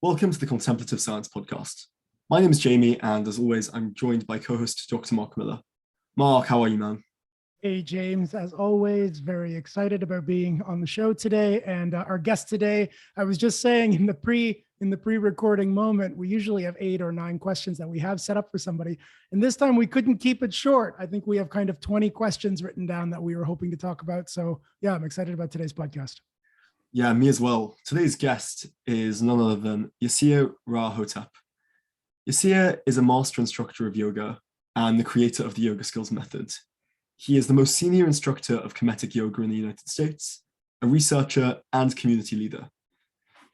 Welcome to the Contemplative Science Podcast. My name is Jamie, and as always, I'm joined by co-host Dr. Mark Miller. Mark, how are you, man? Hey, James, as always, very excited about being on the show today. And our guest today, I was just saying in the pre-recording moment, we usually have 8 or 9 questions that we have set up for somebody. And this time we couldn't keep it short. I think we have kind of 20 questions written down that we were hoping to talk about. So yeah, I'm excited about today's podcast. Yeah, me as well. Today's guest is none other than Yirser Ra Hotep. Yirser is a master instructor of yoga and the creator of the YogaSkills Method. He is the most senior instructor of Kemetic Yoga in the United States, a researcher and community leader.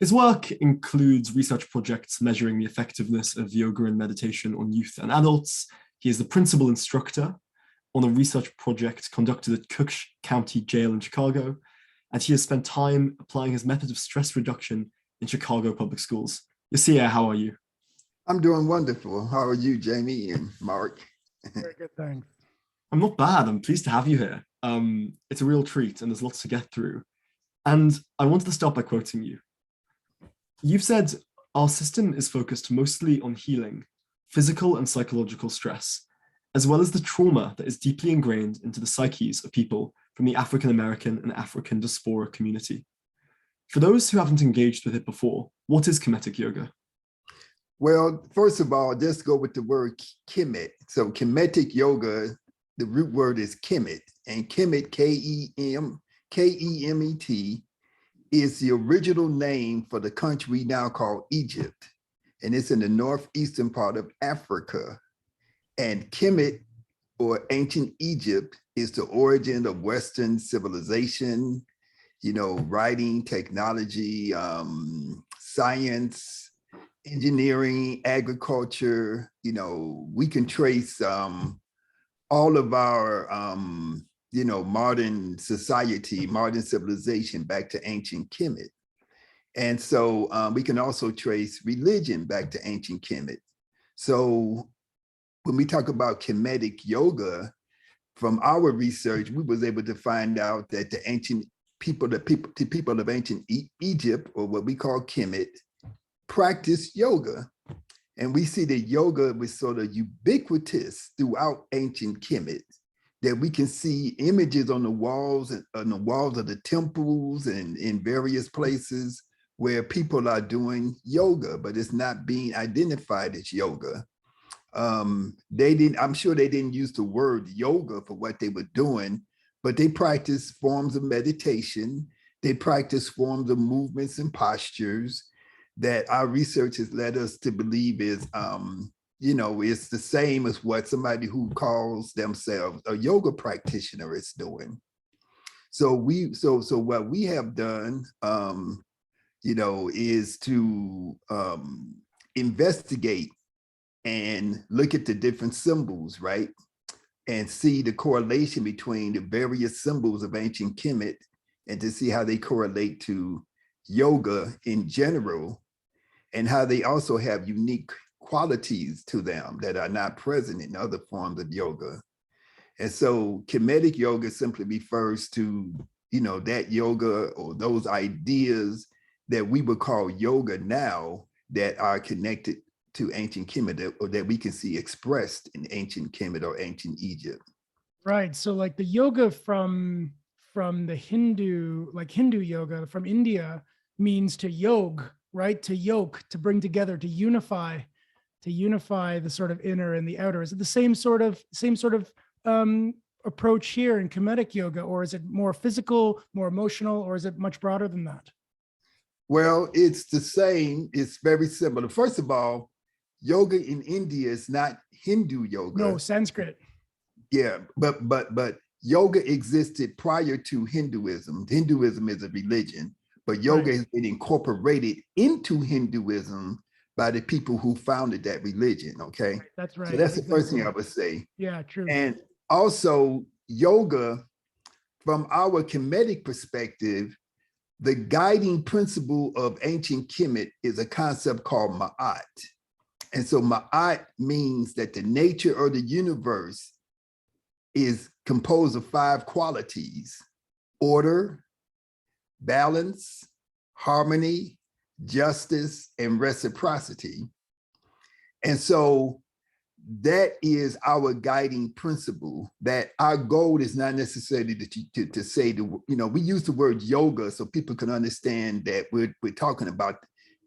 His work includes research projects measuring the effectiveness of yoga and meditation on youth and adults. He is the principal instructor on a research project conducted at Cook County Jail in Chicago, and he has spent time applying his method of stress reduction in Chicago public schools. Yirser, how are you? I'm doing wonderful. How are you, Jamie and Mark? Very good, thanks. I'm not bad. I'm pleased to have you here. It's a real treat, and there's lots to get through. And I wanted to start by quoting you. You've said, our system is focused mostly on healing physical and psychological stress, as well as the trauma that is deeply ingrained into the psyches of people from the African American and African diaspora community. For those who haven't engaged with it before, what is Kemetic Yoga? Well, first of all, just go with the word Kemet. So Kemetic Yoga, the root word is Kemet, and Kemet, K-E-M-E-T, is the original name for the country we now call Egypt. And it's in the northeastern part of Africa. And Kemet, or ancient Egypt, is the origin of Western civilization, writing, technology, science, engineering, agriculture. We can trace all of our, modern society, modern civilization back to ancient Kemet. And so we can also trace religion back to ancient Kemet. So when we talk about Kemetic Yoga, from our research, we was able to find out that the people of ancient Egypt, or what we call Kemet, practiced yoga. And we see that yoga was sort of ubiquitous throughout ancient Kemet, that we can see images on the walls of the temples and in various places where people are doing yoga, but it's not being identified as yoga. I'm sure they didn't use the word yoga for what they were doing, but they practiced forms of meditation. They practiced forms of movements and postures that our research has led us to believe is, it's the same as what somebody who calls themselves a yoga practitioner is doing. So what we have done, is to investigate and look at the different symbols, right? And see the correlation between the various symbols of ancient Kemet and to see how they correlate to yoga in general and how they also have unique qualities to them that are not present in other forms of yoga. And so Kemetic Yoga simply refers to, that yoga or those ideas that we would call yoga now that are connected to ancient Kemet, or that we can see expressed in ancient Kemet or ancient Egypt. Right. So like the yoga from the Hindu, like Hindu yoga from India means to yoke, right? To yoke, to bring together, to unify the sort of inner and the outer. Is it the same sort of approach here in Kemetic Yoga, or is it more physical, more emotional, or is it much broader than that? Well, it's the same. It's very similar. First of all, yoga in India is not Hindu yoga. No, Sanskrit. Yeah, but yoga existed prior to Hinduism. Hinduism is a religion, but yoga has been incorporated into Hinduism by the people who founded that religion, okay? Right, that's right. So that's the first thing I would say. Yeah, true. And also yoga, from our Kemetic perspective, the guiding principle of ancient Kemet is a concept called Ma'at. And so Ma'at means that the nature of the universe is composed of 5 qualities: order, balance, harmony, justice, and reciprocity. And so that is our guiding principle, that our goal is not necessarily to say, we use the word yoga so people can understand that we're talking about,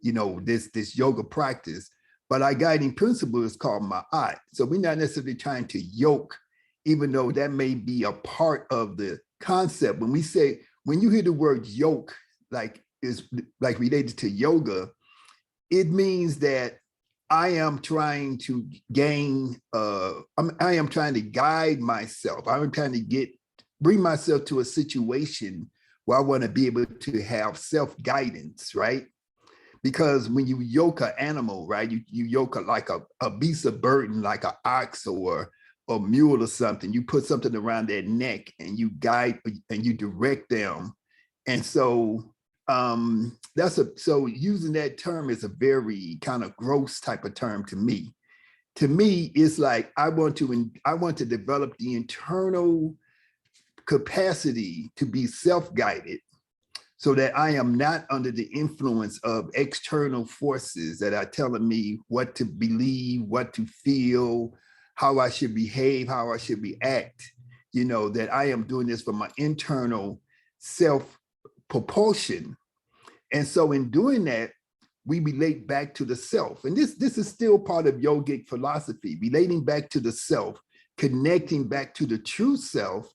this yoga practice, but our guiding principle is called ma'at. So we're not necessarily trying to yoke, even though that may be a part of the concept. When you hear the word yoke, is related to yoga, it means that I am trying to I am trying to guide myself. I'm trying to bring myself to a situation where I want to be able to have self-guidance, right? Because when you yoke an animal, right, you yoke a beast of burden, like an ox or a mule or something. You put something around their neck and you guide and you direct them. And so so using that term is a very kind of gross type of term to me. To me, it's like I want to develop the internal capacity to be self-guided, so that I am not under the influence of external forces that are telling me what to believe, what to feel, how I should behave, how I should react. That I am doing this for my internal self-propulsion. And so in doing that, we relate back to the self. And this is still part of yogic philosophy, relating back to the self, connecting back to the true self,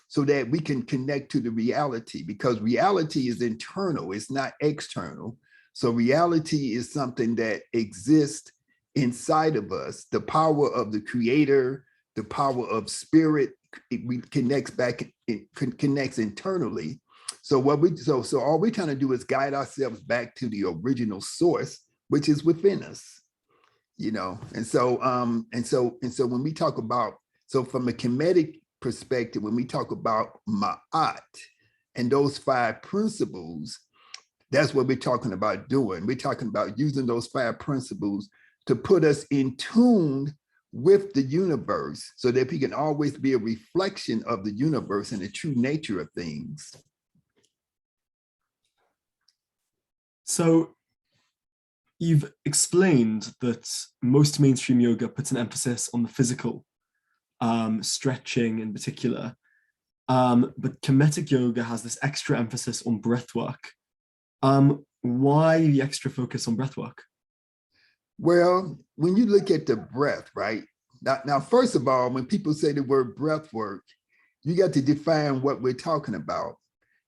so that we can connect to the reality, because reality is internal, it's not external. So reality is something that exists inside of us. The power of the creator, the power of spirit, it connects internally. So so all we're trying to do is guide ourselves back to the original source, which is within us, And so when we talk about, from a Kemetic perspective, when we talk about ma'at and those 5 principles, that's what we're talking about doing. We're talking about using those 5 principles to put us in tune with the universe, so that we can always be a reflection of the universe and the true nature of things. So you've explained that most mainstream yoga puts an emphasis on the physical, stretching in particular, but Kemetic Yoga has this extra emphasis on breath work. Why the extra focus on breath work? Well, when you look at the breath, right? Now, first of all, when people say the word breath work, you got to define what we're talking about.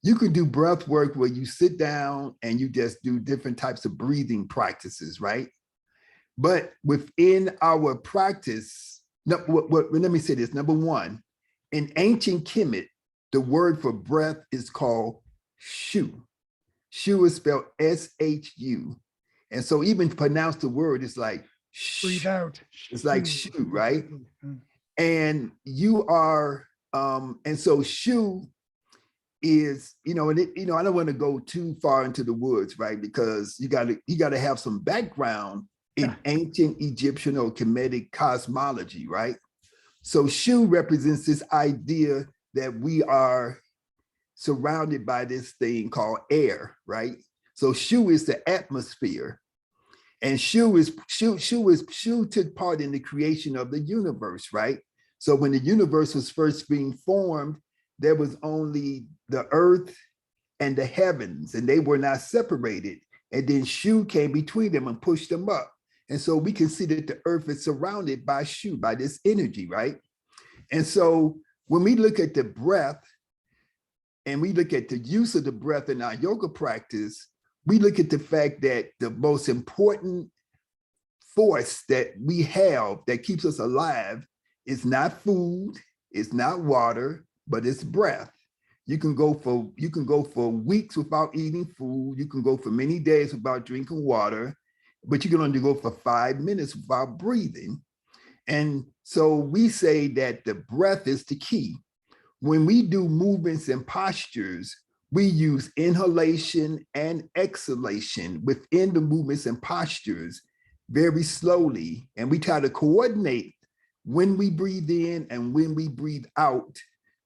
You can do breath work where you sit down and you just do different types of breathing practices, right? But within our practice, let me say this. Number one, in ancient Kemet, the word for breath is called shu. Shu is spelled S-H-U. And so even to pronounce the word, it's like breathe out. It's like shu, right? And you are, and so shu is, I don't want to go too far into the woods, right? Because you got to have some background in ancient Egyptian or Kemetic cosmology, right? So shu represents this idea that we are surrounded by this thing called air, right? So shu is the atmosphere, and shu took part in the creation of the universe, right? So when the universe was first being formed, there was only the earth and the heavens, and they were not separated. And then shu came between them and pushed them up. And so we can see that the earth is surrounded by shu, by this energy, right? And so when we look at the breath and we look at the use of the breath in our yoga practice, we look at the fact that the most important force that we have that keeps us alive is not food, it's not water, but it's breath. You can go for weeks without eating food. You can go for many days without drinking water, but you can only go for 5 minutes without breathing. And so we say that the breath is the key. When we do movements and postures, we use inhalation and exhalation within the movements and postures very slowly. And we try to coordinate when we breathe in and when we breathe out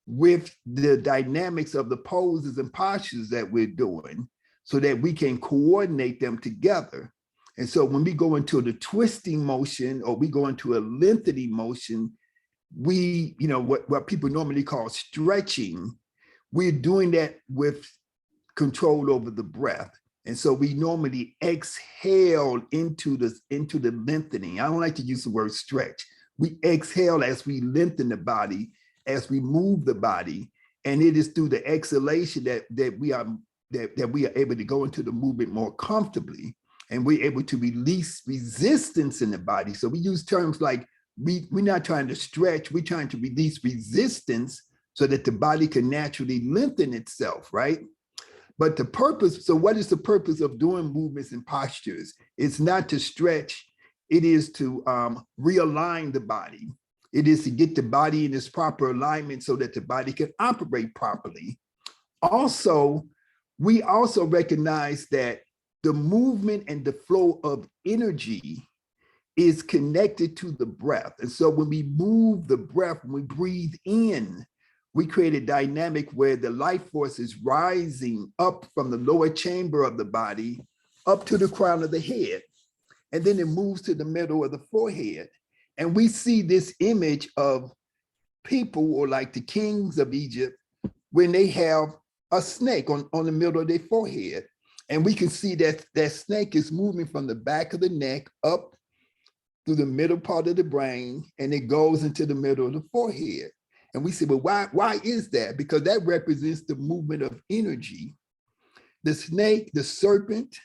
with the dynamics of the poses and postures that we're doing, so that we can coordinate them together. And so when we go into the twisting motion or we go into a lengthening motion, we, what people normally call stretching, we're doing that with control over the breath. And so we normally exhale into the lengthening. I don't like to use the word stretch. We exhale as we lengthen the body, as we move the body. And it is through the exhalation that we are able to go into the movement more comfortably. And we're able to release resistance in the body. So we use terms like, we're not trying to stretch, we're trying to release resistance so that the body can naturally lengthen itself, right? But the purpose, so what is the purpose of doing movements and postures? It's not to stretch, it is to realign the body. It is to get the body in its proper alignment so that the body can operate properly. Also, we also recognize that the movement and the flow of energy is connected to the breath. And so when we move the breath, when we breathe in, we create a dynamic where the life force is rising up from the lower chamber of the body, up to the crown of the head. And then it moves to the middle of the forehead. And we see this image of people, or like the kings of Egypt, when they have a snake on the middle of their forehead. And we can see that that snake is moving from the back of the neck up through the middle part of the brain, and it goes into the middle of the forehead. And we say, well, why is that? Because that represents the movement of energy. The snake, the serpent,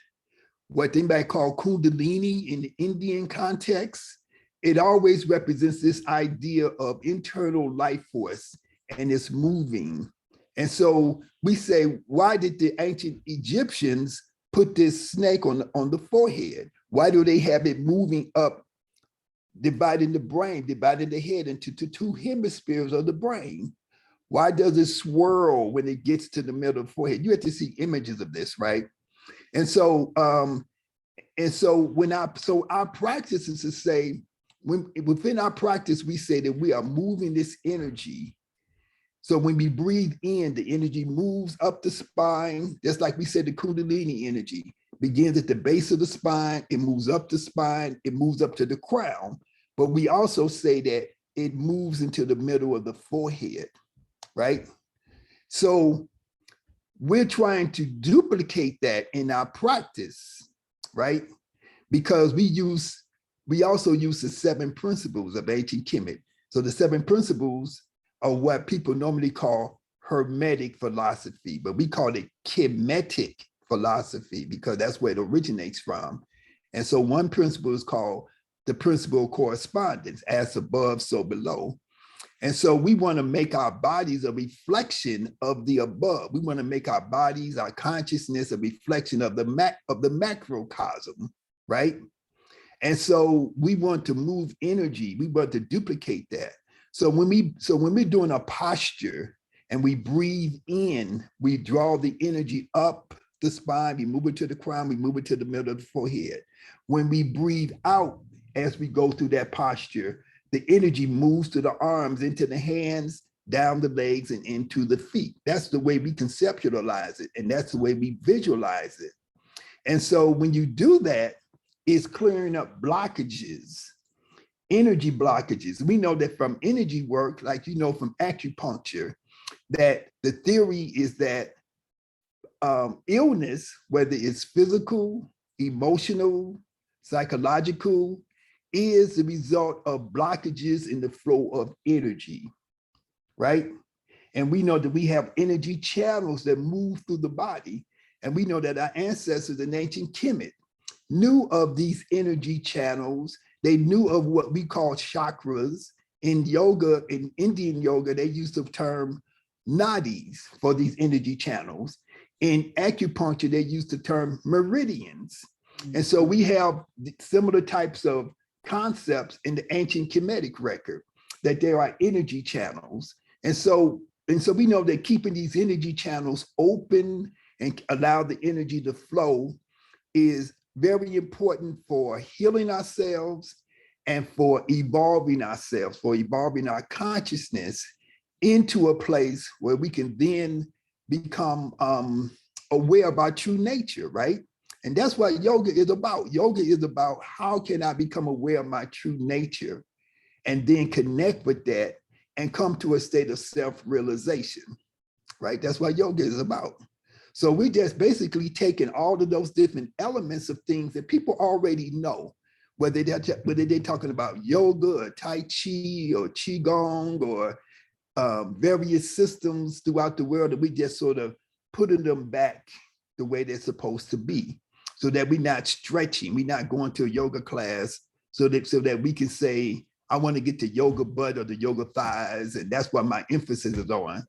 what they might call Kundalini in the Indian context, it always represents this idea of internal life force, and it's moving. And so we say, why did the ancient Egyptians put this snake on the forehead? Why do they have it moving up, dividing the brain, dividing the head into two hemispheres of the brain? Why does it swirl when it gets to the middle of the forehead? You have to see images of this, right? And so, our practice is to say, within our practice, we say that we are moving this energy. So when we breathe in, the energy moves up the spine, just like we said, the Kundalini energy begins at the base of the spine, it moves up the spine, it moves up to the crown. But we also say that it moves into the middle of the forehead, right? So we're trying to duplicate that in our practice, right? Because we also use the 7 principles of ancient Kemet. So the 7 principles are what people normally call Hermetic philosophy, but we call it Kemetic philosophy because that's where it originates from. And so one principle is called the principle of correspondence, as above, so below. And so we want to make our bodies a reflection of the above. We want to make our bodies, our consciousness, a reflection of the macrocosm, right? And so we want to move energy. We want to duplicate that. So when we're doing a posture and we breathe in, we draw the energy up the spine, we move it to the crown, we move it to the middle of the forehead. When we breathe out as we go through that posture, the energy moves to the arms, into the hands, down the legs, and into the feet. That's the way we conceptualize it, and that's the way we visualize it. And so when you do that, it's clearing up blockages, energy blockages. We know that from energy work, like from acupuncture, that the theory is that illness, whether it's physical, emotional, psychological, is the result of blockages in the flow of energy, right? And we know that we have energy channels that move through the body. And we know that our ancestors in ancient Kemet knew of these energy channels. They knew of what we call chakras. In yoga, in Indian yoga, they use the term nadis for these energy channels. In acupuncture, they use the term meridians. And so we have similar types of concepts in the ancient Kemetic record, that there are energy channels. And so we know that keeping these energy channels open and allow the energy to flow is very important for healing ourselves and for evolving ourselves, for evolving our consciousness into a place where we can then become aware of our true nature, right? And that's what yoga is about. Yoga is about how can I become aware of my true nature and then connect with that and come to a state of self-realization, right? That's what yoga is about. So we just basically taking all of those different elements of things that people already know, whether they're talking about yoga or Tai Chi or Qigong or various systems throughout the world, that we just sort of putting them back the way they're supposed to be, so that we're not stretching, we're not going to a yoga class so that we can say, I want to get the yoga butt or the yoga thighs, and that's what my emphasis is on.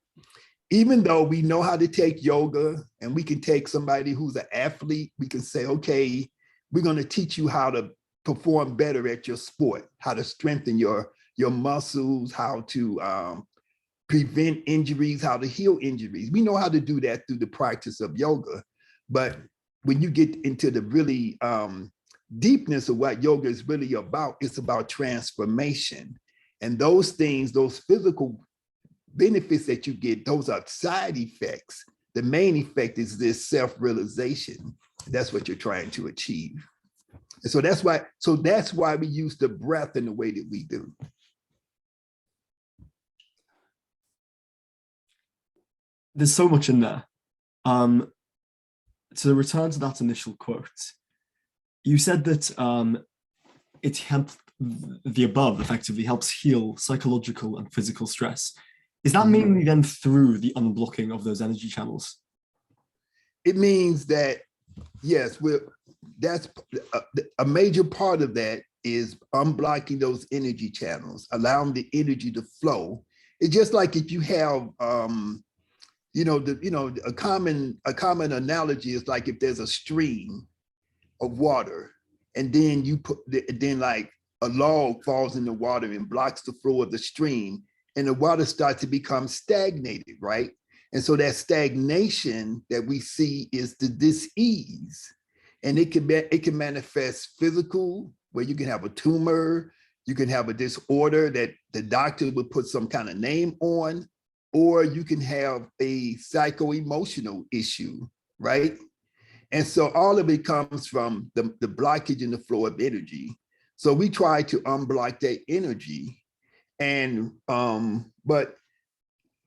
Even though we know how to take yoga, and we can take somebody who's an athlete, we can say, okay, we're going to teach you how to perform better at your sport, how to strengthen your muscles, how to prevent injuries, how to heal injuries. We know how to do that through the practice of yoga. But when you get into the really deepness of what yoga is really about, it's about transformation. And those things, those physical benefits that you get, those are side effects. The main effect is this self-realization. That's what you're trying to achieve. And so that's why we use the breath in the way that we do. There's so much in there. To return to that initial quote, you said that it helped, the above effectively helps heal psychological and physical stress. Is that mainly then through the unblocking of those energy channels? It means that, yes, that's a major part of that is unblocking those energy channels, allowing the energy to flow. It's just like if you have, a common analogy is like if there's a stream of water, and then like a log falls in the water and blocks the flow of the stream, and the water starts to become stagnated, right? And so that stagnation that we see is the dis-ease, and it can manifest physical, where you can have a tumor, you can have a disorder that the doctor would put some kind of name on, or you can have a psycho-emotional issue, right? And so all of it comes from the blockage in the flow of energy. So we try to unblock that energy, and but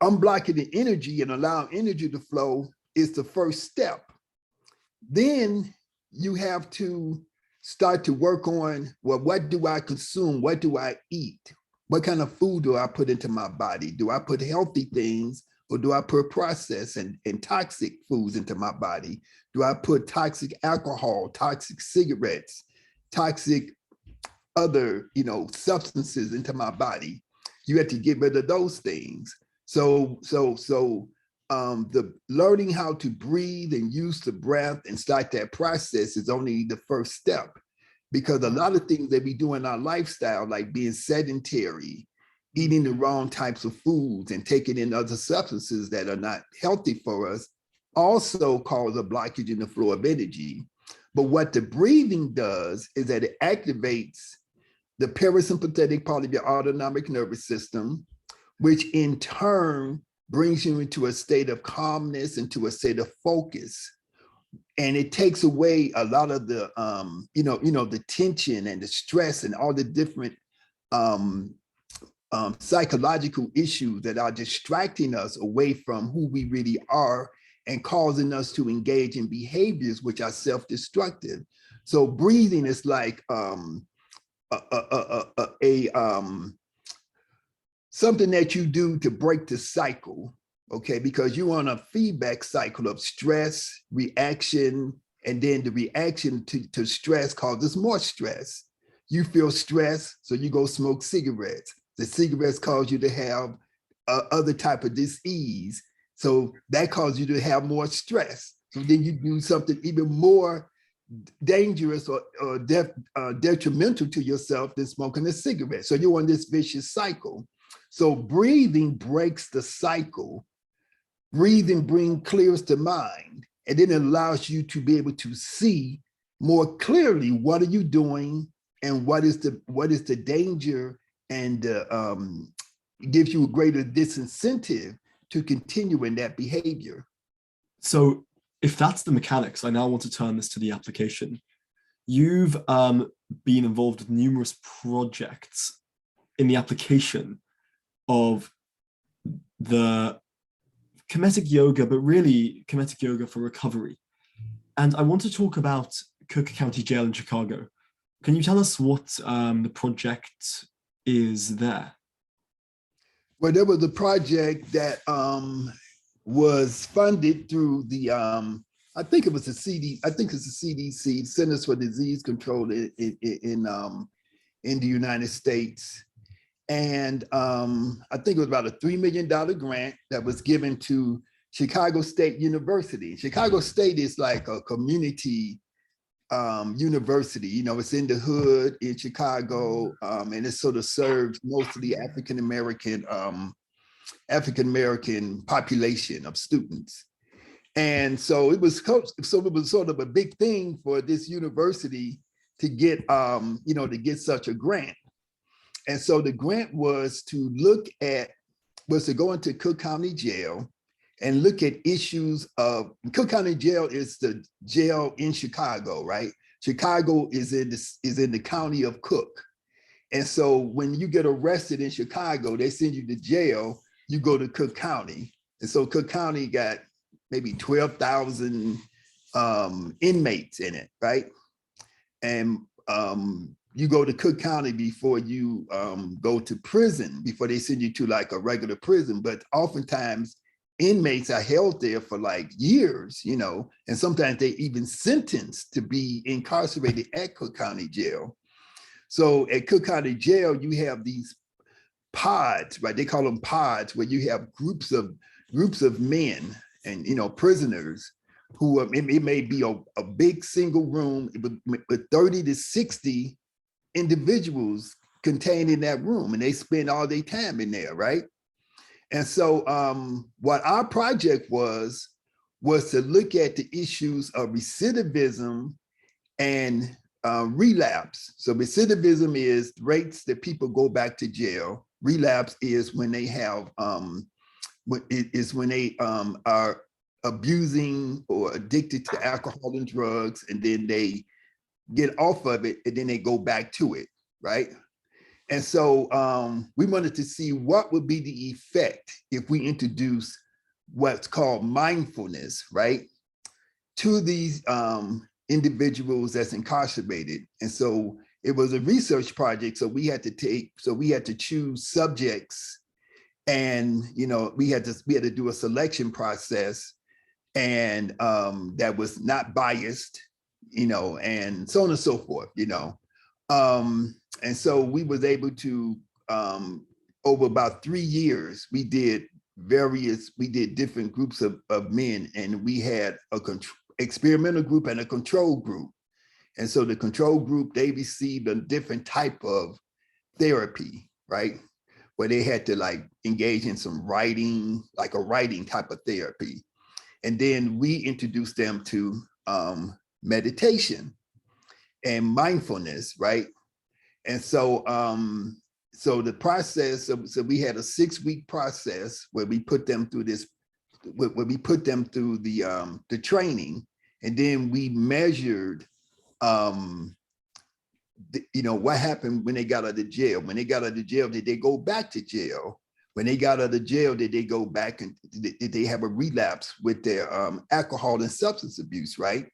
unblocking the energy and allowing energy to flow is the first step. Then you have to start to work on, well, what do I consume? What do I eat? What kind of food do I put into my body? Do I put healthy things, or do I put processed and toxic foods into my body? Do I put toxic alcohol, toxic cigarettes, toxic other, substances into my body? You have to get rid of those things. So the learning how to breathe and use the breath and start that process is only the first step. Because a lot of things that we do in our lifestyle, like being sedentary, eating the wrong types of foods, and taking in other substances that are not healthy for us, also cause a blockage in the flow of energy. But what the breathing does is that it activates the parasympathetic part of your autonomic nervous system, which in turn brings you into a state of calmness, into a state of focus. And it takes away a lot of the, the tension and the stress and all the different psychological issues that are distracting us away from who we really are and causing us to engage in behaviors which are self-destructive. So breathing is like something that you do to break the cycle. Okay, because you're on a feedback cycle of stress, reaction, and then the reaction to stress causes more stress. You feel stress, so you go smoke cigarettes. The cigarettes cause you to have other type of dis-ease. So that causes you to have more stress. So then you do something even more dangerous or detrimental to yourself than smoking a cigarette. So you're on this vicious cycle. So breathing breaks the cycle. Breathing clears the mind, and then it allows you to be able to see more clearly what are you doing and what is the danger, and gives you a greater disincentive to continue in that behavior. So if that's the mechanics, I now want to turn this to the application. You've been involved with numerous projects in the application of the Kemetic Yoga, but really Kemetic Yoga for recovery. And I want to talk about Cook County Jail in Chicago. Can you tell us what the project is there? Well, there was a project that was funded through the I think it was the I think it's the CDC, Centers for Disease Control in the United States. And I think it was about a $3 million grant that was given to Chicago State University. Chicago State is like a community university, you know, it's in the hood in Chicago, and it sort of serves mostly African-American population of students. And so it was sort of a big thing for this university to get, you know, to get such a grant. And so the grant was to go into Cook County Jail and look at issues of, Cook County Jail is the jail in Chicago, right? Chicago is in the county of Cook. And so when you get arrested in Chicago, they send you to jail, you go to Cook County. And so Cook County got maybe 12,000 inmates in it, right? And you go to Cook County before you go to prison, before they send you to like a regular prison. But oftentimes inmates are held there for like years, you know, and sometimes they even sentenced to be incarcerated at Cook County Jail. So at Cook County Jail, you have these pods, right? They call them pods, where you have groups of men and, you know, prisoners who it may be a big single room with 30 to 60 individuals contained in that room, and they spend all their time in there, right? And so what our project was to look at the issues of recidivism and relapse. So recidivism is rates that people go back to jail. Relapse is when they have, when they are abusing or addicted to alcohol and drugs, and then they get off of it, and then they go back to it, right? And so we wanted to see what would be the effect if we introduce what's called mindfulness, right, to these individuals that's incarcerated. And so it was a research project. So we had to choose subjects, and, you know, we had to do a selection process, and that was not biased, you know, and so on and so forth, you know. And so we was able to, over about 3 years, we did different groups of men, and we had a experimental group and a control group. And so the control group, they received a different type of therapy, right? Where they had to like engage in some writing, like a writing type of therapy. And then we introduced them to meditation and mindfulness, right? And so, so the process, so we had a 6-week process where we put them through this, where we put them through the training, and then we measured, you know, what happened when they got out of jail. When they got out of jail, did they go back to jail? When they got out of jail, did they go back and did they have a relapse with their alcohol and substance abuse, right?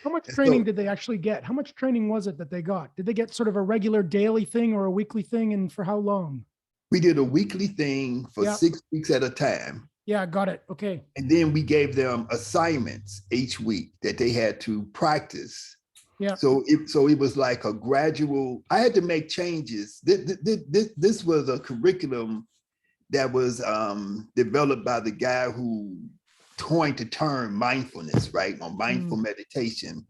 How much training did they actually get? How much training was it that they got? Did they get sort of a regular daily thing or a weekly thing, and for how long? We did a weekly thing for 6 weeks at a time. Yeah, got it. Okay. And then we gave them assignments each week that they had to practice. Yeah. So it was like a gradual, I had to make changes. This was a curriculum that was developed by the guy who coined the term mindfulness, right? Or mindful meditation.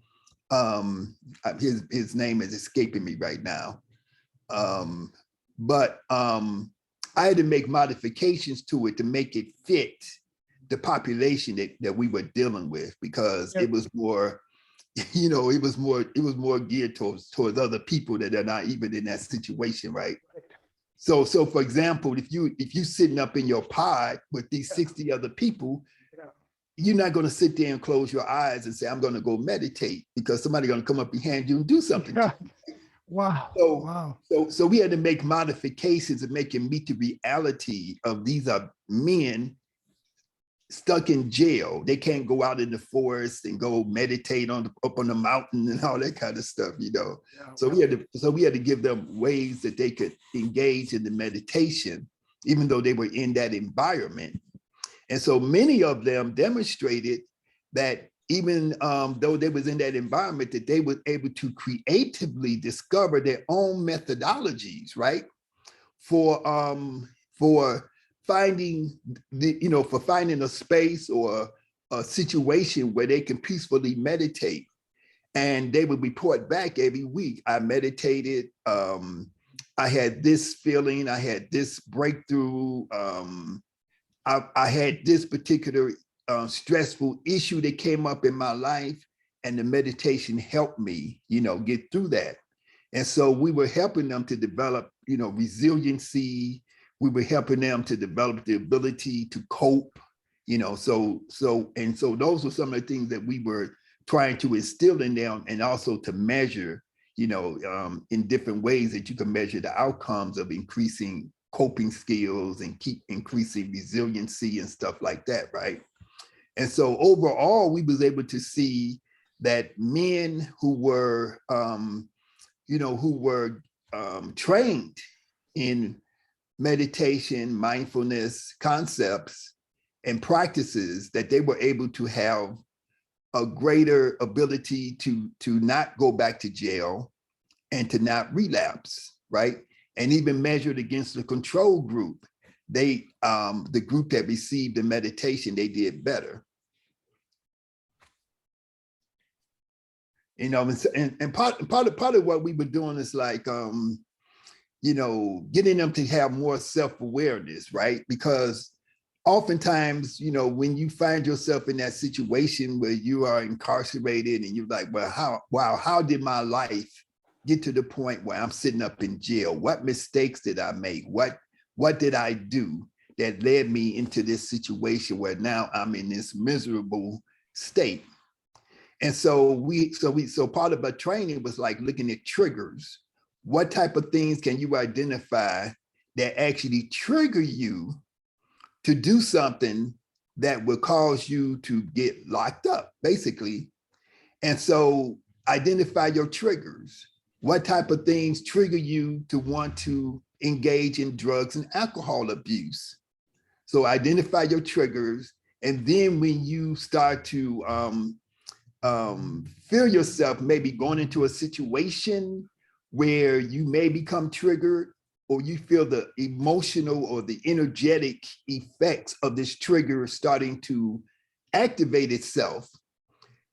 His name is escaping me right now. But I had to make modifications to it to make it fit the population that we were dealing with, because it was more, you know, it was more geared towards other people that are not even in that situation, right? So for example, if you sitting up in your pod with these 60 other people, you're not going to sit there and close your eyes and say, I'm going to go meditate, because somebody's going to come up behind you and do something to you. Wow. So, Wow. so we had to make modifications and make it meet the reality of these are men stuck in jail. They can't go out in the forest and go meditate up on the mountain and all that kind of stuff, you know. Yeah. So we had to give them ways that they could engage in the meditation, even though they were in that environment. And so many of them demonstrated that even though they was in that environment, that they were able to creatively discover their own methodologies, right? For finding for finding a space or a situation where they can peacefully meditate. And they would report back every week. I meditated, I had this feeling, I had this breakthrough, I had this particular stressful issue that came up in my life, and the meditation helped me, get through that. And so we were helping them to develop, resiliency. We were helping them to develop the ability to cope, so those were some of the things that we were trying to instill in them, and also to measure, in different ways that you can measure the outcomes of increasing coping skills and keep increasing resiliency and stuff like that, right? And so overall, we was able to see that men who were, trained in meditation, mindfulness concepts and practices, that they were able to have a greater ability to not go back to jail and to not relapse, right? And even measured against the control group, the group that received the meditation, they did better. And part of what we were doing is like, getting them to have more self-awareness, right? Because oftentimes, when you find yourself in that situation where you are incarcerated and you're like, well, how did my life get to the point where I'm sitting up in jail? What mistakes did I make? What did I do that led me into this situation where now I'm in this miserable state? And so part of our training was like looking at triggers. What type of things can you identify that actually trigger you to do something that will cause you to get locked up, basically? And so identify your triggers. What type of things trigger you to want to engage in drugs and alcohol abuse? So identify your triggers. And then when you start to feel yourself maybe going into a situation where you may become triggered, or you feel the emotional or the energetic effects of this trigger starting to activate itself,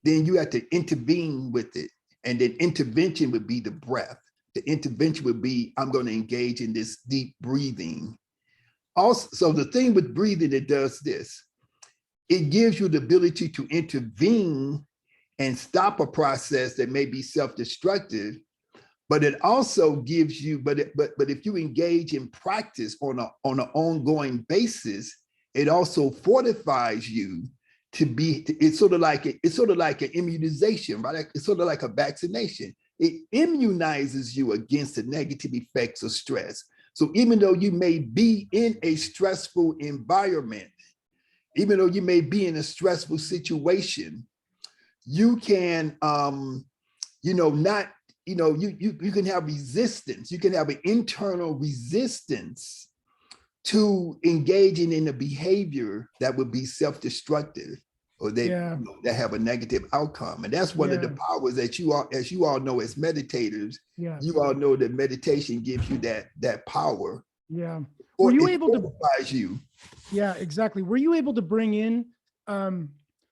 then you have to intervene with it. And then intervention would be the breath. The intervention would be, I'm going to engage in this deep breathing. Also, so the thing with breathing, it does this. It gives you the ability to intervene and stop a process that may be self-destructive, but it also gives you, but if you engage in practice on an ongoing basis, it also fortifies you to be, it's sort of like an immunization, right? It's sort of like a vaccination. It immunizes you against the negative effects of stress. So even though you may be in a stressful environment, even though you may be in a stressful situation, you can, you can have resistance. You can have an internal resistance to engaging in a behavior that would be self-destructive, or that have a negative outcome. And that's one of the powers that as you all know, as meditators, you all know that meditation gives you that power. Yeah. Or were you it able to fortifies you? Yeah, exactly. Were you able to bring in,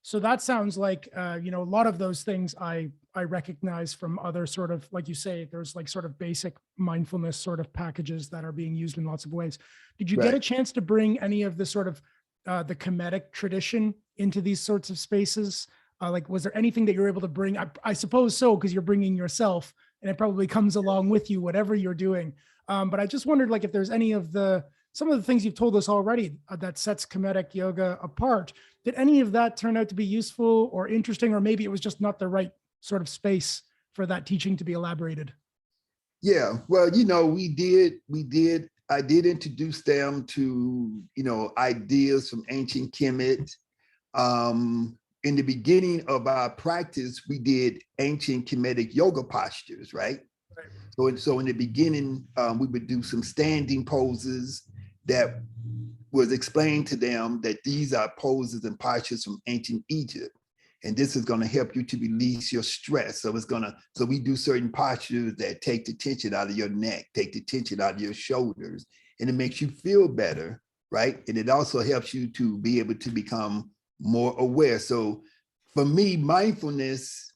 so that sounds like, a lot of those things I recognize from other sort of, like you say, there's like sort of basic mindfulness sort of packages that are being used in lots of ways. Did you get a chance to bring any of the sort of the Kemetic tradition into these sorts of spaces? Like, was there anything that you're able to bring? I suppose so, because you're bringing yourself, and it probably comes along with you, whatever you're doing. But I just wondered, like, if there's any of the some of the things you've told us already that sets Kemetic Yoga apart. Did any of that turn out to be useful or interesting, or maybe it was just not the right sort of space for that teaching to be elaborated? Yeah, well, I did introduce them to, ideas from ancient Kemet. In the beginning of our practice, we did ancient Kemetic yoga postures, right? So in the beginning, we would do some standing poses that was explained to them that these are poses and postures from ancient Egypt. And this is going to help you to release your stress. So we do certain postures that take the tension out of your neck, take the tension out of your shoulders, and it makes you feel better, right? And it also helps you to be able to become more aware. So for me, mindfulness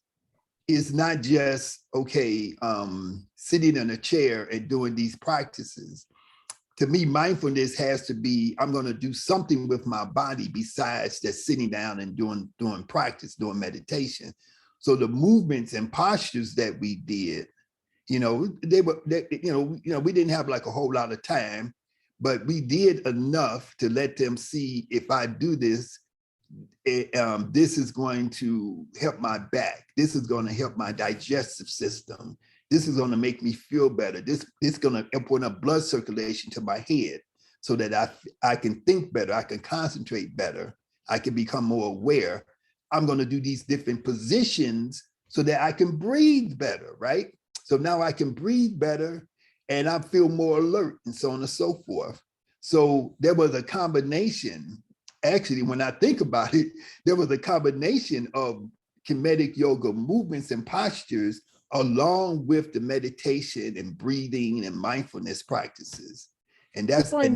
is not just, sitting in a chair and doing these practices. To me, mindfulness has to be, I'm going to do something with my body besides just sitting down and doing practice, doing meditation. So the movements and postures that we did, we didn't have like a whole lot of time, but we did enough to let them see, if I do this, this is going to help my back. This is going to help my digestive system. This is going to make me feel better. This is going to open up blood circulation to my head so that I can think better. I can concentrate better. I can become more aware. I'm going to do these different positions so that I can breathe better, right? So now I can breathe better and I feel more alert and so on and so forth. So there was a combination. Actually, when I think about it, there was a combination of Kemetic yoga movements and postures along with the meditation and breathing and mindfulness practices. And that's how I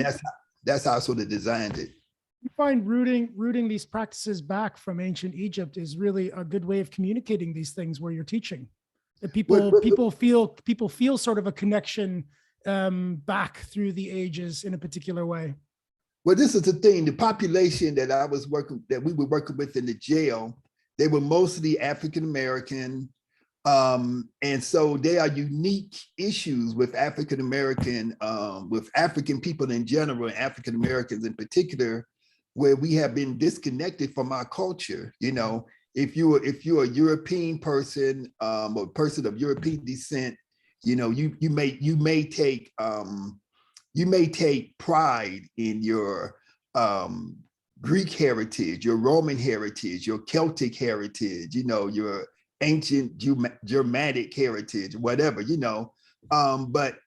sort of designed it. You find rooting these practices back from ancient Egypt is really a good way of communicating these things where you're teaching. That people feel sort of a connection back through the ages in a particular way. Well, this is the thing. The population that we were working with in the jail, they were mostly African American. And so there are unique issues with African American, with African people in general, and African Americans in particular, where we have been disconnected from our culture. If you're a European person, or person of European descent, you may take pride in your Greek heritage, your Roman heritage, your Celtic heritage, your ancient Germanic heritage, whatever, but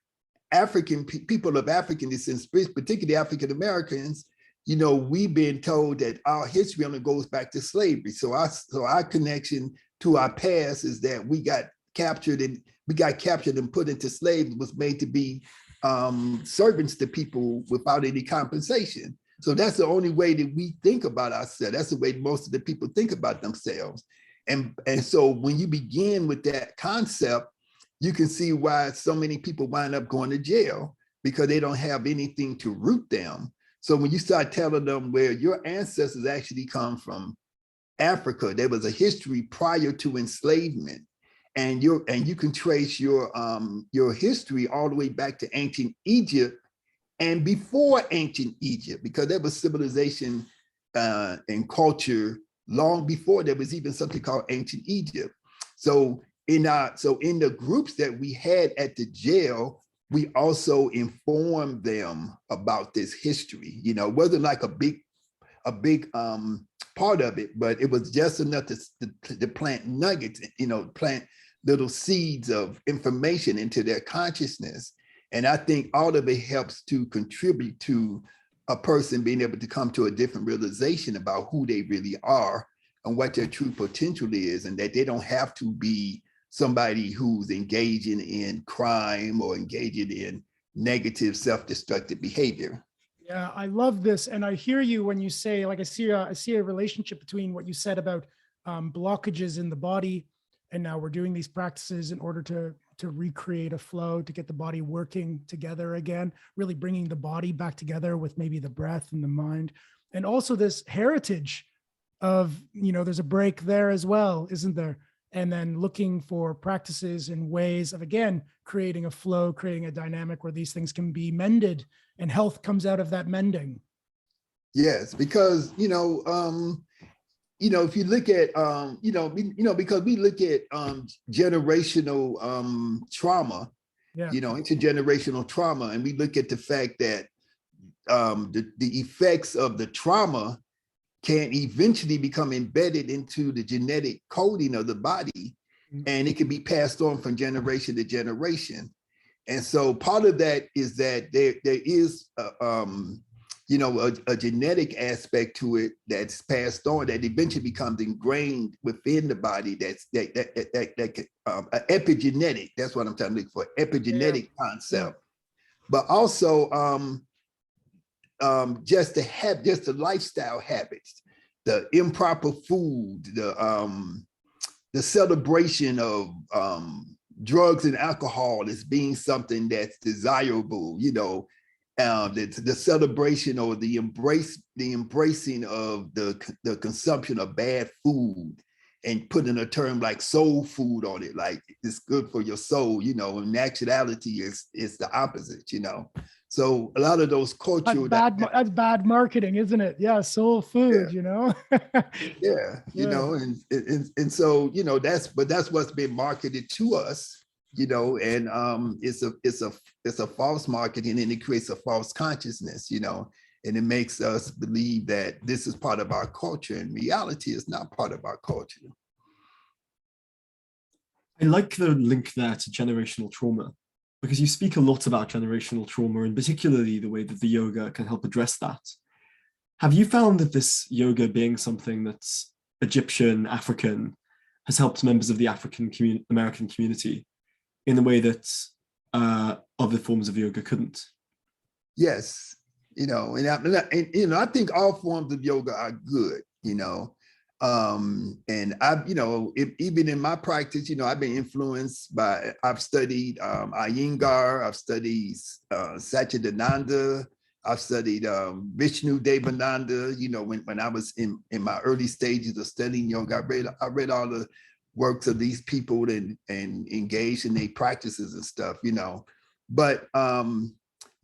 people of African descent, particularly African Americans, we've been told that our history only goes back to slavery. So our connection to our past is that we got captured and put into slavery, was made to be servants to people without any compensation. So that's the only way that we think about ourselves. That's the way most of the people think about themselves. And so when you begin with that concept, you can see why so many people wind up going to jail, because they don't have anything to root them. So when you start telling them where your ancestors actually come from Africa, there was a history prior to enslavement, and you can trace your history all the way back to ancient Egypt and before ancient Egypt, because there was civilization and culture long before there was even something called ancient Egypt. So in the groups that we had at the jail, we also informed them about this history. It wasn't like a big part of it, but it was just enough to plant nuggets, plant little seeds of information into their consciousness. And I think all of it helps to contribute to a person being able to come to a different realization about who they really are and what their true potential is, and that they don't have to be somebody who's engaging in crime or engaging in negative self-destructive behavior. Yeah, I love this. And I hear you when you say, like, I see a relationship between what you said about blockages in the body. And now we're doing these practices in order to recreate a flow, to get the body working together again, really bringing the body back together with maybe the breath and the mind. And also this heritage of, there's a break there as well, isn't there? and then looking for practices and ways of, again, creating a flow, creating a dynamic where these things can be mended and health comes out of that mending. Yes, because if you look at because we look at generational trauma, Yeah. intergenerational trauma, and we look at the fact that the effects of the trauma can eventually become embedded into the genetic coding of the body, and it can be passed on from generation to generation. And so part of that is that there is a genetic aspect to it that's passed on that eventually becomes ingrained within the body. That's epigenetic. That's what I'm trying to look for, epigenetic concept. But also just the lifestyle habits, the improper food, the celebration of drugs and alcohol as being something that's desirable, the celebration or the embracing of the consumption of bad food, and putting a term like soul food on it, like it's good for your soul, in actuality it's the opposite, So a lot of those cultural That's bad marketing, isn't it? Yeah, soul food, and so that's what's been marketed to us, and it's a false marketing, and it creates a false consciousness, and it makes us believe that this is part of our culture, and reality is not part of our culture. I like the link there to generational trauma, because you speak a lot about generational trauma, and particularly the way that the yoga can help address that. Have you found that this yoga, being something that's Egyptian, African, has helped members of the African American community in a way that other forms of yoga couldn't? Yes, and I think all forms of yoga are good, and I've, even in my practice, I've been influenced by, I've studied Iyengar, I've studied Satchidananda, I've studied Vishnu Devananda, when I was in my early stages of studying yoga. I read all the works of these people and engaged in their practices and stuff, But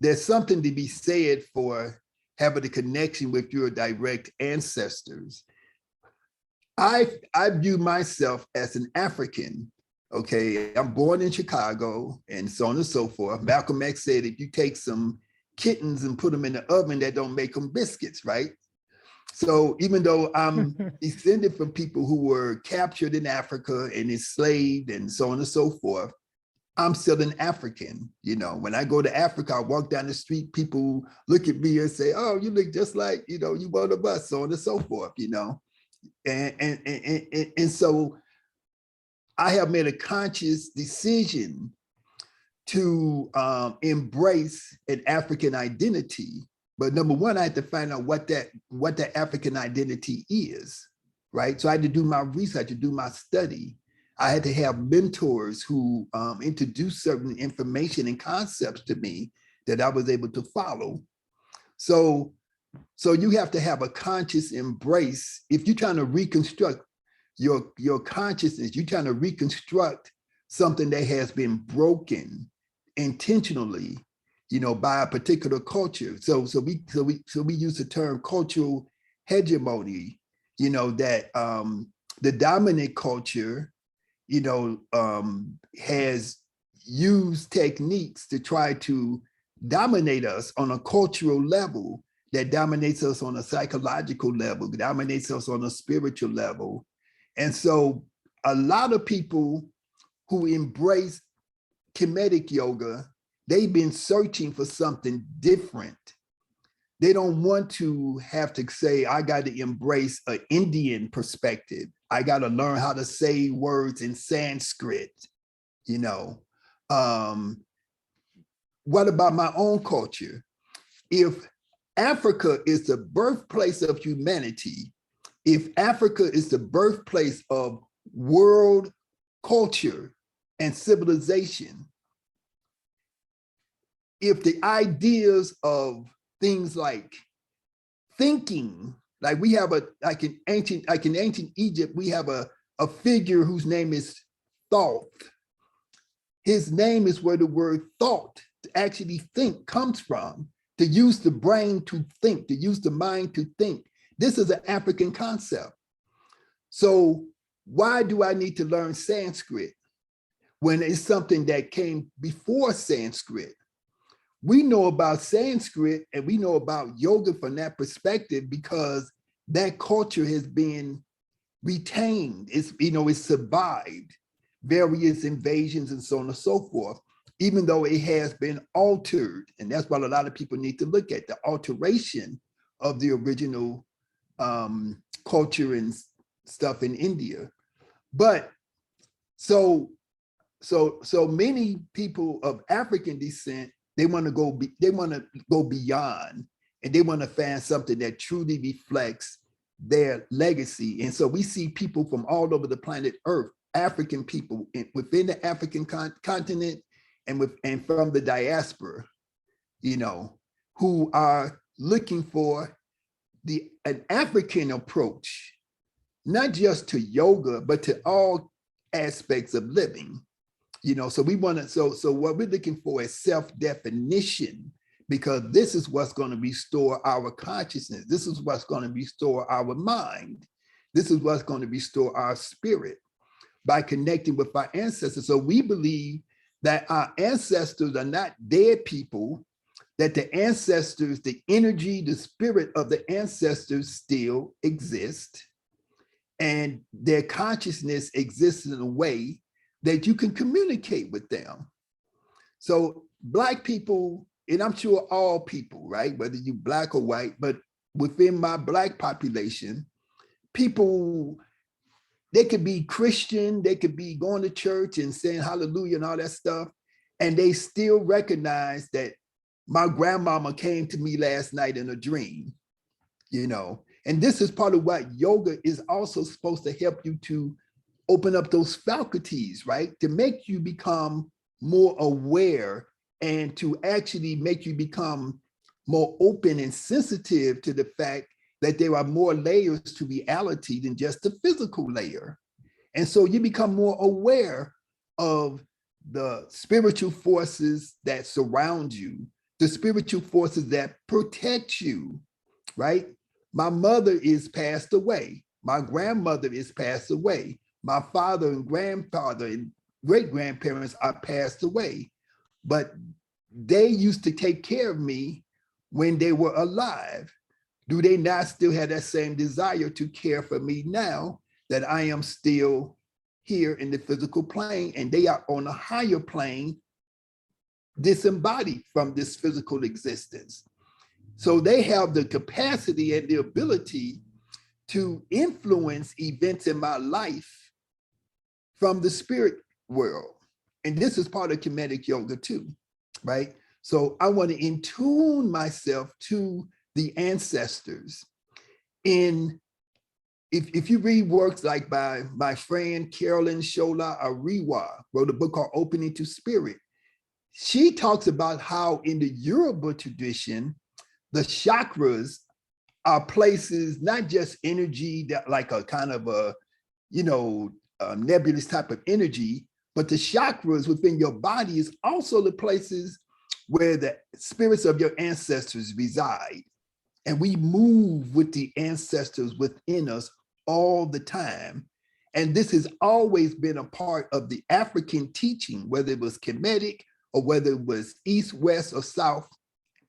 there's something to be said for having a connection with your direct ancestors. I view myself as an African. Okay, I'm born in Chicago and so on and so forth. Malcolm X said, if you take some kittens and put them in the oven, that don't make them biscuits, right? So even though I'm descended from people who were captured in Africa and enslaved and so on and so forth, I'm still an African. When I go to Africa, I walk down the street, people look at me and say, oh, you look just like, you one of us, so on and so forth, And so I have made a conscious decision to embrace an African identity. But number one, I had to find out what that African identity is, right? So I had to do my research, to do my study. I had to have mentors who introduced certain information and concepts to me that I was able to follow. So you have to have a conscious embrace. If you're trying to reconstruct your consciousness, you're trying to reconstruct something that has been broken intentionally, by a particular culture. So we use the term cultural hegemony, that the dominant culture, has used techniques to try to dominate us on a cultural level, that dominates us on a psychological level, dominates us on a spiritual level. And so a lot of people who embrace Kemetic Yoga, they've been searching for something different. They don't want to have to say, I got to embrace an Indian perspective. I got to learn how to say words in Sanskrit, What about my own culture? If Africa is the birthplace of humanity, if Africa is the birthplace of world culture and civilization, if the ideas of things like thinking, like in ancient Egypt, we have a a figure whose name is Thoth. His name is where the word thought, to actually think, comes from, to use the brain to think, to use the mind to think. This is an African concept. So why do I need to learn Sanskrit when it's something that came before Sanskrit? We know about Sanskrit and we know about yoga from that perspective because that culture has been retained. It's survived various invasions and so on and so forth, even though it has been altered. And that's what a lot of people need to look at, the alteration of the original culture and stuff in India. But so many people of African descent, they want to go beyond, and they want to find something that truly reflects their legacy. And so we see people from all over the planet Earth, African people within the African continent and from the diaspora, who are looking for an African approach, not just to yoga, but to all aspects of living. So we want to, so what we're looking for is self-definition, because this is what's going to restore our consciousness. This is what's going to restore our mind. This is what's going to restore our spirit by connecting with our ancestors. So we believe that our ancestors are not dead people, that the ancestors, the energy, the spirit of the ancestors still exist, and their consciousness exists in a way that you can communicate with them. So Black people, and I'm sure all people, right, whether you Black or white, but within my Black population, people, they could be Christian, they could be going to church and saying hallelujah and all that stuff, and they still recognize that my grandmama came to me last night in a dream, And this is part of what yoga is also supposed to help you to open up those faculties, right? To make you become more aware and to actually make you become more open and sensitive to the fact that there are more layers to reality than just the physical layer. And so you become more aware of the spiritual forces that surround you, the spiritual forces that protect you, right? My mother is passed away. My grandmother is passed away. My father and grandfather and great-grandparents are passed away, but they used to take care of me when they were alive. Do they not still have that same desire to care for me now that I am still here in the physical plane and they are on a higher plane, disembodied from this physical existence? So they have the capacity and the ability to influence events in my life from the spirit world. And this is part of Kemetic Yoga too, right? So I want to intune myself to the ancestors. If you read works like by my friend Carolyn Shola Ariwa, wrote a book called Opening to Spirit, she talks about how in the Yoruba tradition, the chakras are places, not just energy that like a kind of a, nebulous type of energy, but the chakras within your body is also the places where the spirits of your ancestors reside. And we move with the ancestors within us all the time. And this has always been a part of the African teaching, whether it was Kemetic or whether it was East, West, or South,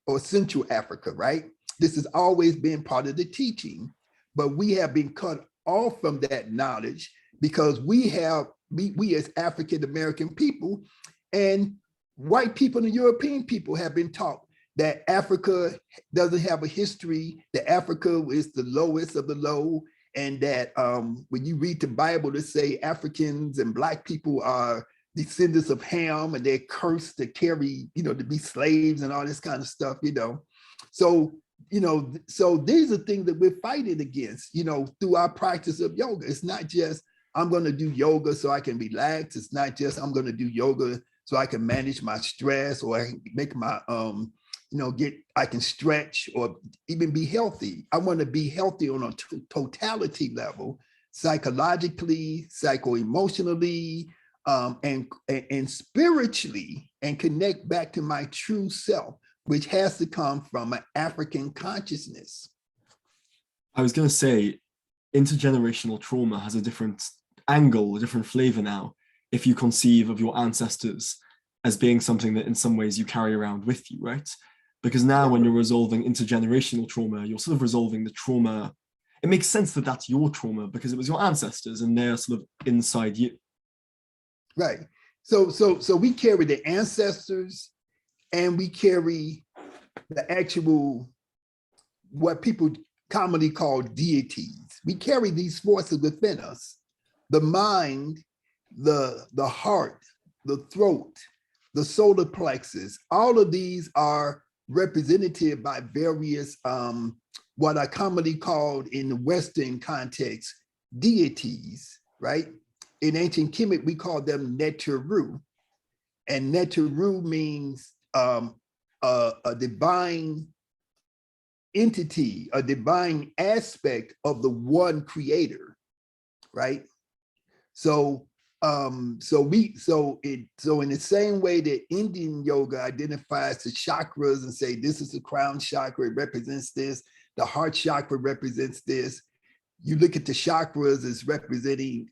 or Central Africa, right? This has always been part of the teaching, but we have been cut off from that knowledge because we as African-American people and white people and European people have been taught that Africa doesn't have a history, that Africa is the lowest of the low, and that when you read the Bible, it say Africans and Black people are descendants of Ham and they're cursed to carry, to be slaves and all this kind of stuff, So, so these are things that we're fighting against, through our practice of yoga. It's not just, I'm going to do yoga so I can relax. It's not just, I'm going to do yoga so I can manage my stress or I can make my, I can stretch or even be healthy. I want to be healthy on a totality level, psychologically, psycho-emotionally, and spiritually, and connect back to my true self, which has to come from an African consciousness. I was going to say, intergenerational trauma has a different angle, a different flavor now, if you conceive of your ancestors as being something that in some ways you carry around with you, right? Because now when you're resolving intergenerational trauma, you're sort of resolving the trauma. It makes sense that that's your trauma because it was your ancestors and they're sort of inside you. Right. So we carry the ancestors and we carry the actual, what people commonly call deities. We carry these forces within us: the mind, the heart, the throat, the solar plexus. All of these are represented by various, what I commonly called in the Western context, deities, right? In ancient Kemet, we call them Neteru. And Neteru means a divine entity, a divine aspect of the one creator, right? So in the same way that Indian yoga identifies the chakras and say, this is the crown chakra, it represents this, the heart chakra represents this. You look at the chakras as representing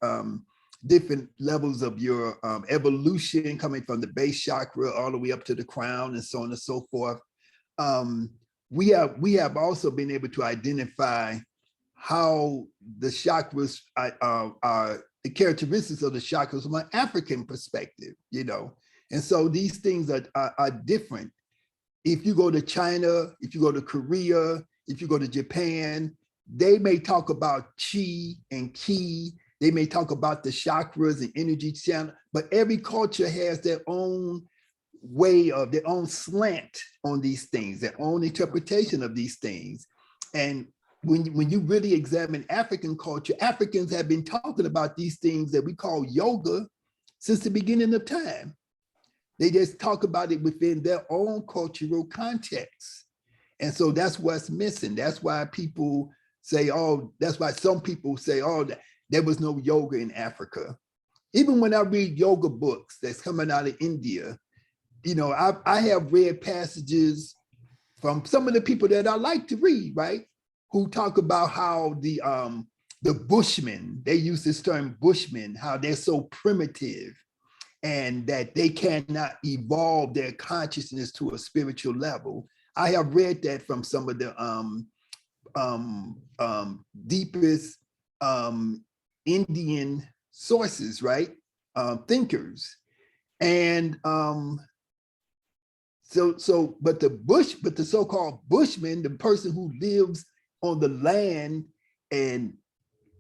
different levels of your evolution, coming from the base chakra all the way up to the crown and so on and so forth. We have also been able to identify how the chakras are the characteristics of the chakras from an African perspective, you know. And so these things are different. If you go to China, if you go to Korea, if you go to Japan, they may talk about chi and ki. They may talk about the chakras and energy channel, but every culture has their own way of their own slant on these things, their own interpretation of these things. And when you really examine African culture, Africans have been talking about these things that we call yoga since the beginning of time. They just talk about it within their own cultural context. And so that's what's missing. That's why people say, oh, that's why some people say, oh, there was no yoga in Africa. Even when I read yoga books that's coming out of India, you know, I have read passages from some of the people that I like to read, right? Who talk about how the Bushmen, they use this term Bushmen, how they're so primitive and that they cannot evolve their consciousness to a spiritual level. I have read that from some of the deepest Indian sources, right? Thinkers. And but the so-called Bushman, the person who lives on the land and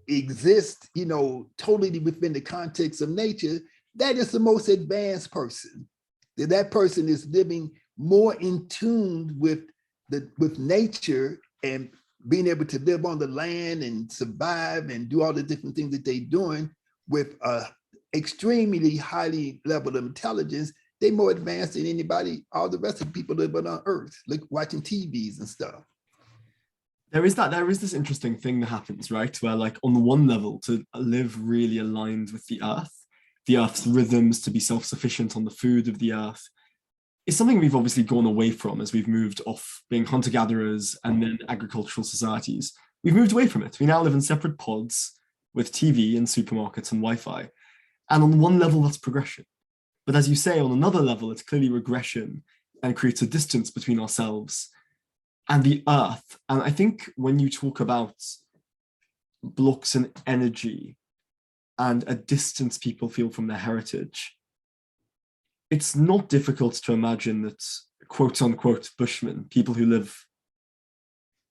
exists, you know, totally within the context of nature, that is the most advanced person. That person is living more in tune with nature and being able to live on the land and survive and do all the different things that they're doing with extremely highly level of intelligence. They're more advanced than anybody, all the rest of the people living on Earth, like watching TVs and stuff. There is this interesting thing that happens, right? Where like on the one level, to live really aligned with the Earth's rhythms, to be self-sufficient on the food of the Earth, is something we've obviously gone away from as we've moved off being hunter-gatherers and then agricultural societies. We've moved away from it. We now live in separate pods with TV and supermarkets and Wi-Fi. And on one level, that's progression. But as you say, on another level, it's clearly regression and creates a distance between ourselves and the Earth. And I think when you talk about blocks in energy and a distance people feel from their heritage, it's not difficult to imagine that quote unquote Bushmen, people who live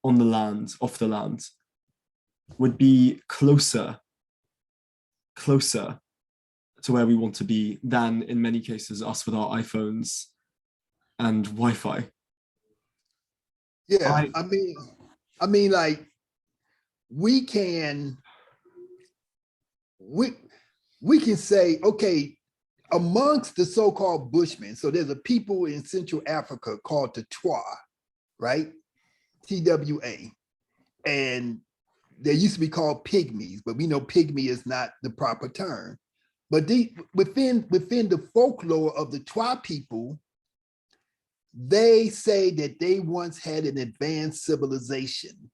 on the land, off the land, would be closer to where we want to be than in many cases us with our iPhones and Wi-Fi. Yeah, I mean, like we can say, okay, amongst the so-called Bushmen, so there's a people in Central Africa called the Twa, right? TWA. And they used to be called pygmies, but we know pygmy is not the proper term. But within the folklore of the Twa people, they say that they once had an advanced civilization,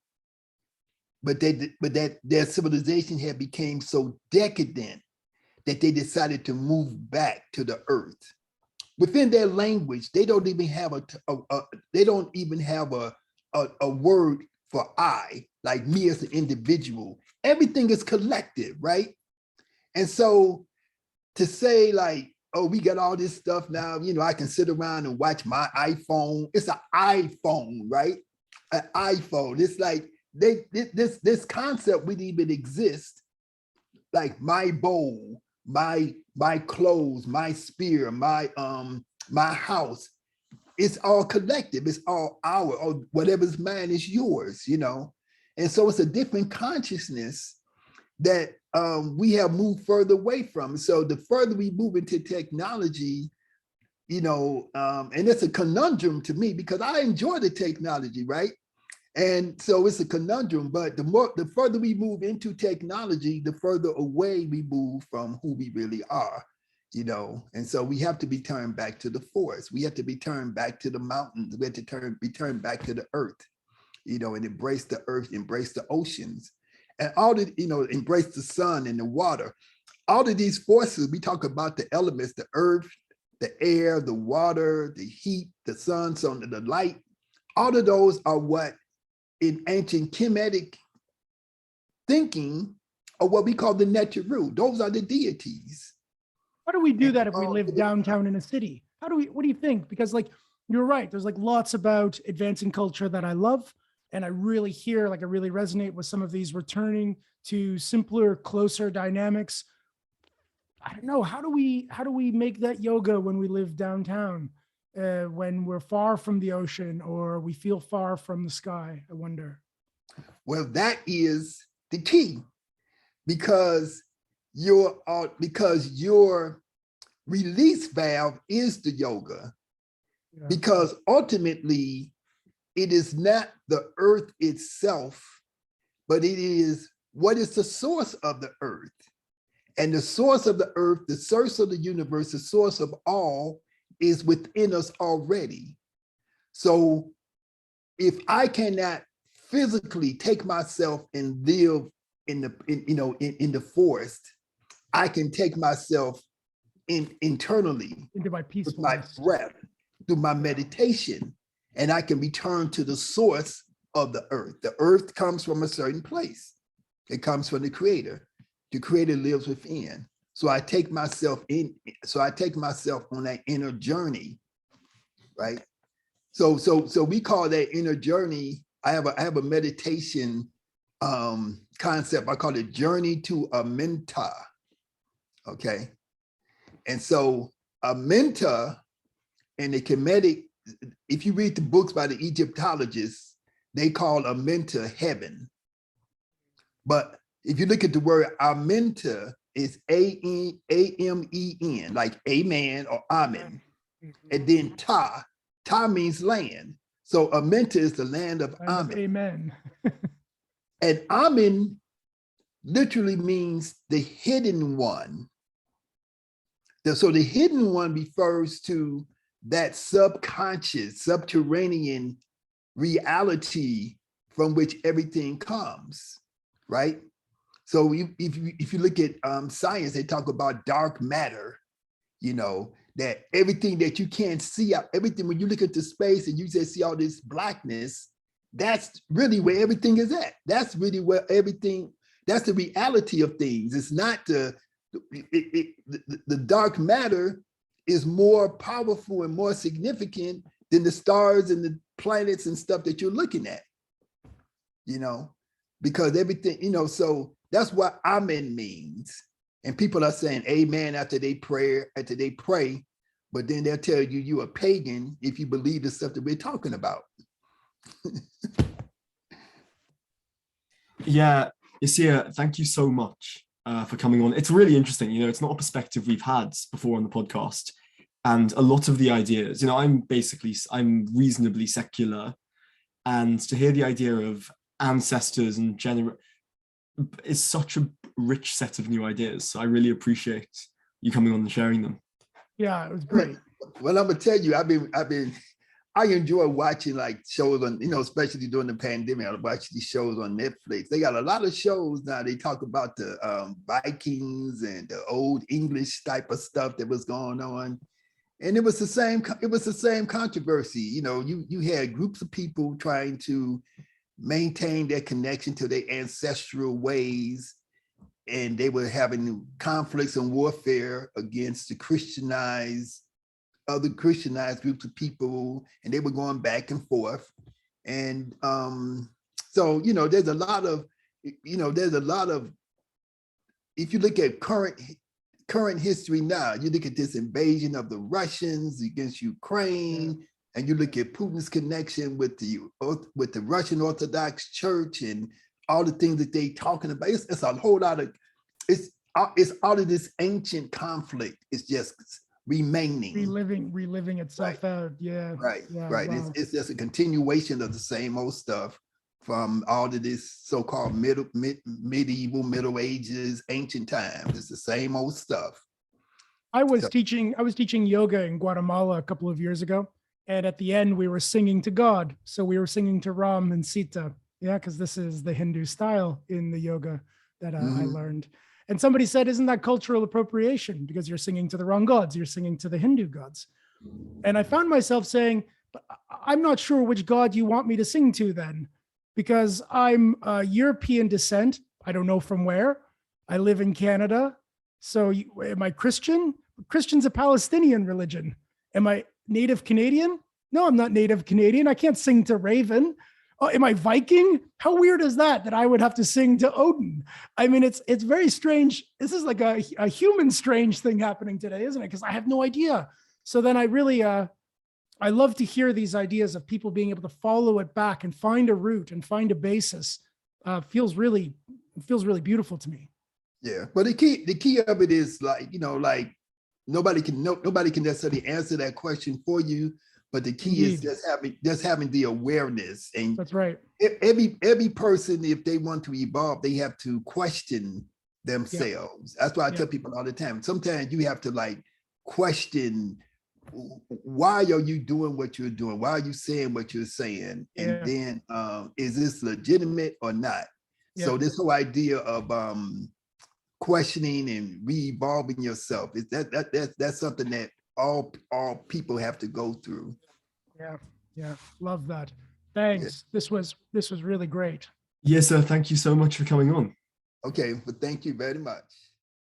but that their civilization had become so decadent that they decided to move back to the earth. Within their language, they don't even have a word for I, like me as an individual. Everything is collective, right? And so to say like, oh, we got all this stuff now, I can sit around and watch my iPhone. It's an iPhone, right? An iPhone. It's like this concept wouldn't even exist. Like my bowl, my clothes, my spear, my house. It's all collective. It's all our, or whatever's mine is yours, And so it's a different consciousness that we have moved further away from. So the further we move into technology, and it's a conundrum to me because I enjoy the technology, right? And so it's a conundrum, but the further we move into technology, the further away we move from who we really are, And so we have to be turned back to the forest. We have to be turned back to the mountains. We have to be turned back to the earth, and embrace the earth, embrace the oceans, and all the, embrace the sun and the water. All of these forces, we talk about the elements, the earth, the air, the water, the heat, the sun, so the light. All of those are what in ancient Kemetic thinking are what we call the Neteru. Those are the deities. How do we do that if we live downtown in a city? What do you think? Because like, you're right, there's like lots about advancing culture that I love. And I really hear, like I really resonate with some of these returning to simpler, closer dynamics. I don't know, how do we make that yoga when we live downtown, when we're far from the ocean or we feel far from the sky? I wonder. Well, that is the key, because your release valve is the yoga. Yeah. Because ultimately it is not the earth itself, but it is what is the source of the earth. And the source of the earth, the source of the universe, the source of all is within us already. So if I cannot physically take myself and live in the forest, I can take myself internally into my with my breath, through my meditation, and I can return to the source of the earth. The earth comes from a certain place. It comes from the creator. The creator lives within. So I take myself on that inner journey, right? So we call that inner journey. I have a meditation concept. I call it journey to a menta. Okay. And so a menta in the Kemetic, if you read the books by the Egyptologists, they call a menta heaven. But if you look at the word amenta, it's A-M-E-N, like amen or amen. And then ta means land. So amenta is the land of amen. Amen. And amen literally means the hidden one. So the hidden one refers to that subconscious, subterranean reality from which everything comes, right? So if you look at science, they talk about dark matter, that everything that you can't see, everything, when you look at the space and you just see all this blackness, that's really where everything is at. That's really where everything, that's the reality of things. It's not the dark matter is more powerful and more significant than the stars and the planets and stuff that you're looking at, because everything, so that's what amen means. And people are saying amen after they pray, but then they'll tell you you're a pagan if you believe the stuff that we're talking about. Yeah, Yirser, thank you so much for coming on. It's really interesting. It's not a perspective we've had before on the podcast. And a lot of the ideas, I'm reasonably secular. And to hear the idea of ancestors and it's such a rich set of new ideas. So I really appreciate you coming on and sharing them. Yeah, it was great. Well, I'm gonna tell you, I enjoy watching like shows on, especially during the pandemic. I watch these shows on Netflix. They got a lot of shows now. They talk about the Vikings and the old English type of stuff that was going on. And it was the same controversy. You had groups of people trying to maintain their connection to their ancestral ways, and they were having conflicts and warfare against the other Christianized groups of people, and they were going back and forth. And so there's a lot of if you look at current history now, you look at this invasion of the Russians against Ukraine, and you look at Putin's connection with the Russian Orthodox Church and all the things that they talking about. It's a whole lot of it's all of this ancient conflict. It's just remaining, reliving itself out. Yeah, right. Wow. It's just a continuation of the same old stuff from all of this so-called medieval, Middle Ages, ancient times. It's the same old stuff. I was teaching yoga in Guatemala a couple of years ago, and at the end we were singing to God. So we were singing to Ram and Sita, because this is the Hindu style in the yoga that I learned. And somebody said, isn't that cultural appropriation? Because you're singing to the wrong gods, you're singing to the Hindu gods. And I found myself saying, but I'm not sure which God you want me to sing to then, because I'm European descent. I don't know from where. I live in Canada. So am I Christian? Christian's a Palestinian religion. Am I Native Canadian? No, I'm not Native Canadian. I can't sing to Raven. Oh, am I Viking? How weird is that I would have to sing to Odin? I mean, it's very strange. This is like a human strange thing happening today, isn't it? Because I have no idea. So then I really, I love to hear these ideas of people being able to follow it back and find a root and find a basis. Feels really beautiful to me. Yeah, but the key of it is like nobody can necessarily answer that question for you. But the key is just having the awareness. And that's right. Every person, if they want to evolve, they have to question themselves. That's why I tell people all the time. Sometimes you have to question, why are you doing what you're doing? Why are you saying what you're saying? And then is this legitimate or not? So this whole idea of questioning and re-evolving yourself, that's something that all people have to go through. Yeah, love that. Thanks. This was really great. Yes, sir. Thank you so much for coming on. Okay, well, thank you very much.